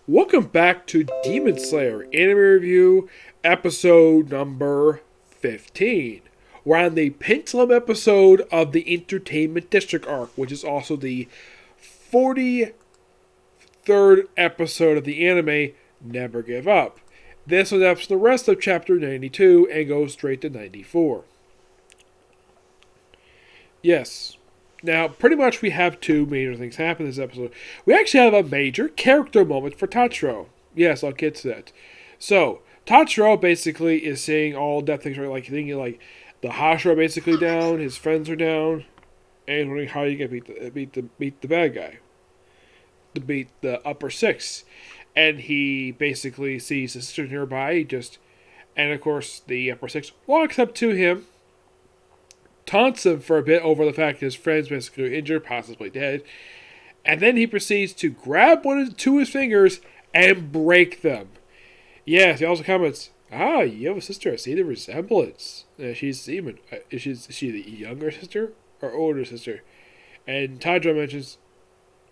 Welcome back to Demon Slayer Anime Review, episode number 15. We're on the Pentland episode of the Entertainment District arc, which is also the 43rd episode of the anime, Never Give Up. This was after the rest of chapter 92 and goes straight to 94. Yes. Now, pretty much we have two major things happen in this episode. We actually have a major character moment for Tachiro. Yes, I'll get to that. So, Tachiro basically is saying all that things, right? Like thinking like the Hashira basically down, his friends are down, and wondering how you can beat the bad guy, to beat the upper six. And he basically sees his sister nearby, and of course the upper six walks up to him, taunts him for a bit over the fact that his friend's basically injured, possibly dead, and then he proceeds to grab two of his fingers and break them. Yes, he also comments, you have a sister, I see the resemblance. She's even, is she the younger sister or older sister? And Tadra mentions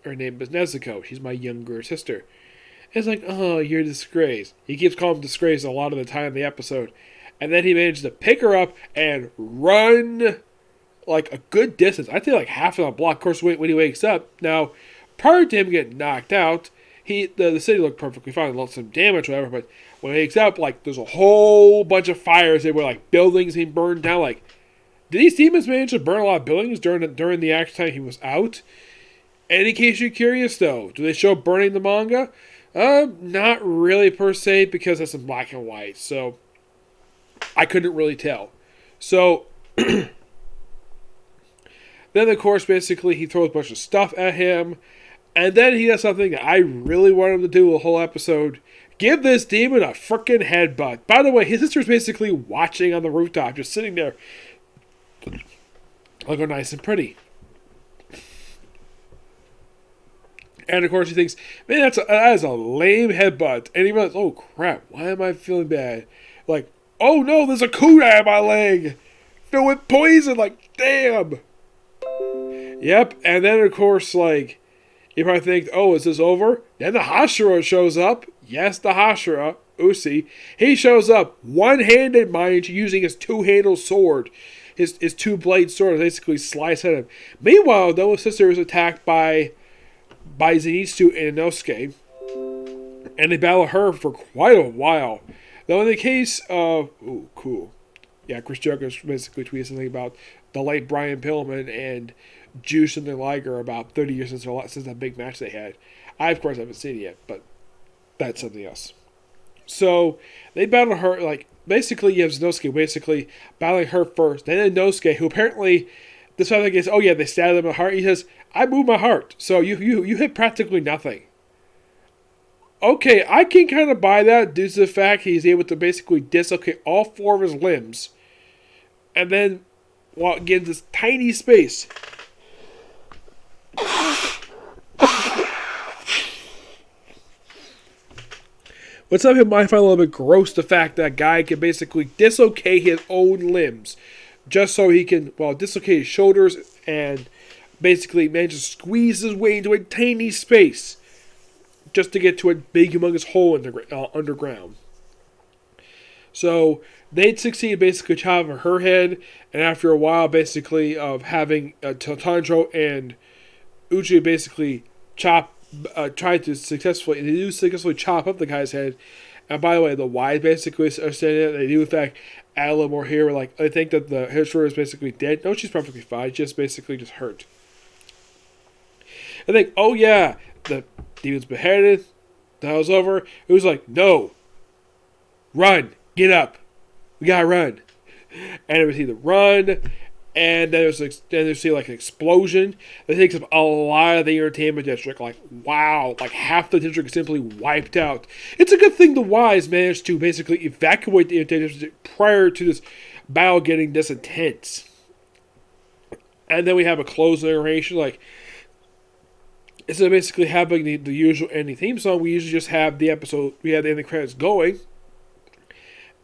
her name is Nezuko, she's my younger sister. And it's like, you're a disgrace. He keeps calling him disgrace a lot of the time in the episode. And then he manages to pick her up and run like a good distance. I think like half of the block. Of course, when he wakes up. Now, prior to him getting knocked out, the city looked perfectly fine. Lost some damage, whatever. But when he wakes up, like there's a whole bunch of fires. They were like buildings being burned down. Like, did these demons manage to burn a lot of buildings during the actual time he was out? And in case you're curious, though, do they show burning the manga? Not really per se, because it's in black and white. So I couldn't really tell. So then, of course, basically he throws a bunch of stuff at him. And then he does something that I really want him to do the whole episode. Give this demon a frickin' headbutt. By the way, his sister's basically watching on the rooftop, just sitting there. Looking nice and pretty. And of course he thinks, man, that is a lame headbutt. And he realizes, oh crap, why am I feeling bad? Like, oh no, there's a kunai on my leg. Filled with poison, like, damn. Yep, and then of course, like, you probably think, oh, is this over? Then the Hashira shows up. Yes, the Hashira, Usi. He shows up, one-handed, mind you, using his two-handled sword. His two-blade sword basically slice at him. Meanwhile, though, his sister is attacked by Zenitsu and Inosuke, and they battle her for quite a while. Though in the case of... Ooh, cool. Yeah, Chris Jericho basically tweeted something about the late Brian Pillman and Juice and the Liger about 30 years since that big match they had. I, of course, haven't seen it yet, but that's something else. So, they battle her, like, basically you have Inosuke basically battling her first, then Inosuke, who apparently... This other guy says, oh yeah, they stabbed him in the heart. He says, I moved my heart. So you hit practically nothing. Okay, I can kind of buy that due to the fact he's able to basically dislocate all four of his limbs. And then, while get this tiny space. But some people might find a little bit gross the fact that guy can basically dislocate his own limbs. Just so he can, dislocate his shoulders and basically manage to squeeze his way into a tiny space just to get to a big, humongous hole in the underground. So they'd succeed basically chopping her head, and after a while, basically, of having Tanjiro and Uchi basically try to successfully chop up the guy's head. And by the way, the Ys basically are saying that they do in fact add a little more here. Like, I think that the Hashira is basically dead. No, she's perfectly fine. Just basically just hurt. I think, oh yeah, the demon's beheaded. The hell's over. It was like, no. Run. Get up. We gotta run. And it was either run, and then there's like an explosion that takes up a lot of the entertainment district. Like, wow, like half the district is simply wiped out. It's a good thing the Ys managed to basically evacuate the entertainment district prior to this battle getting this intense. And then we have a closing narration, like, instead of basically having the usual ending theme song, we usually just have the episode, we have the ending credits going.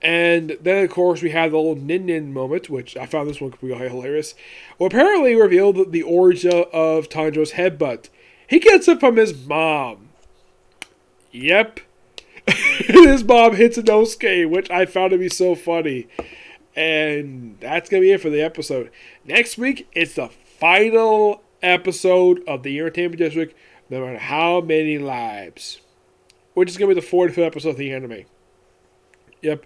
And then, of course, we have the little Nin moment, which I found this one completely hilarious. Well, apparently revealed the origin of Tanjiro's headbutt. He gets it from his mom. Yep. His mom hits Inosuke, which I found to be so funny. And that's going to be it for the episode. Next week, it's the final episode of the Entertainment District, no matter how many lives. Which is going to be the 45th episode of the anime. Yep.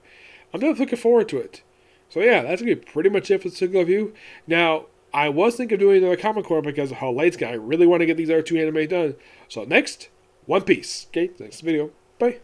I'm definitely looking forward to it. So yeah, that's going to be pretty much it for the single review. Now, I was thinking of doing another Comic Corner because of how late it's getting. I really want to get these other two anime done. So next, One Piece. Okay, next video. Bye.